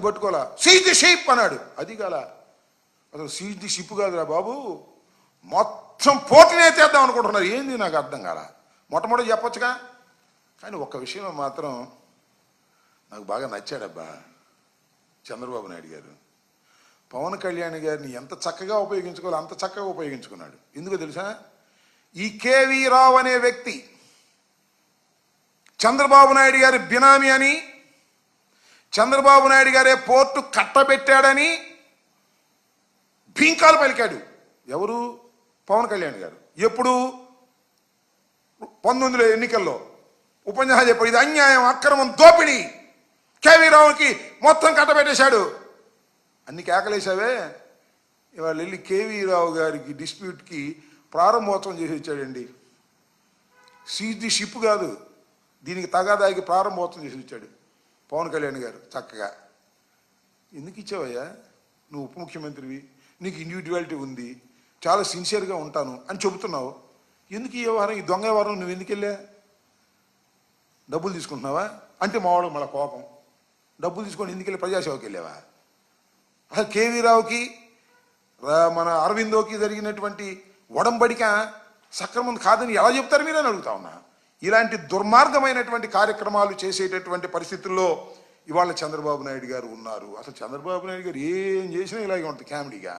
పట్టుకోవాలా seize the ship అన్నాడు. అది కాల అసలు సీజ్ ది షిప్ కాదురా బాబు, మొత్తం పోటీనే చేద్దాం అనుకుంటున్నారు. ఏంది నాకు అర్థం కాల. మొట్టమొదటి చెప్పొచ్చుగా. కానీ ఒక్క విషయంలో మాత్రం నాకు బాగా నచ్చాడబ్బా చంద్రబాబు నాయుడు గారు. పవన్ కళ్యాణ్ గారిని ఎంత చక్కగా ఉపయోగించుకోవాలో అంత చక్కగా ఉపయోగించుకున్నాడు. ఎందుకో తెలుసా, ఈ కేవీ రావు అనే వ్యక్తి చంద్రబాబు నాయుడు గారి బినామీ అని, చంద్రబాబు నాయుడు గారే పోర్టు కట్టబెట్టాడని భీంకాలు పలికాడు. ఎవరు? పవన్ కళ్యాణ్ గారు. ఎప్పుడు? 19 ఎన్నికల్లో ఉపన్యాసం చెప్పాడు. ఇది అన్యాయం, అక్రమం, దోపిడీ, కేవీ రావుకి మొత్తం కట్టబెట్టేశాడు. అన్ని కేకలేసావే. ఇవాళ వెళ్ళి కేవీ రావు గారికి డిస్ప్యూట్కి ప్రారంభోత్సవం చేసి వచ్చాడండి. సీజ్ ది షిప్ కాదు, దీనికి తగాదాకి ప్రారంభోత్సవం చేసి వచ్చాడు పవన్ కళ్యాణ్ గారు. చక్కగా ఎందుకు ఇచ్చావయ్యా, నువ్వు ఉప ముఖ్యమంత్రివి, నీకు ఇండివిజువాలిటీ ఉంది, చాలా సిన్సియర్గా ఉంటాను అని చెబుతున్నావు. ఎందుకు ఈ వ్యవహారం, ఈ దొంగ వ్యవహారం నువ్వు ఎందుకు వెళ్ళా? డబ్బులు తీసుకుంటున్నావా అంటే మావాడు మళ్ళీ కోపం. డబ్బులు తీసుకొని ఎందుకు వెళ్ళి ప్రజాసేవకి వెళ్ళావా? అసలు కేవీ రావుకి మన అరవిందోకి జరిగినటువంటి ఒడంబడిక సక్రమం కాదని ఎలా చెప్తారు మీరని అడుగుతా ఉన్నా. ఇలాంటి దుర్మార్గమైనటువంటి కార్యక్రమాలు చేసేటటువంటి పరిస్థితుల్లో ఇవాళ చంద్రబాబు నాయుడు గారు ఉన్నారు. అసలు చంద్రబాబు నాయుడు గారు ఏం చేసినా ఇలాగే ఉంటుంది కామెడీగా.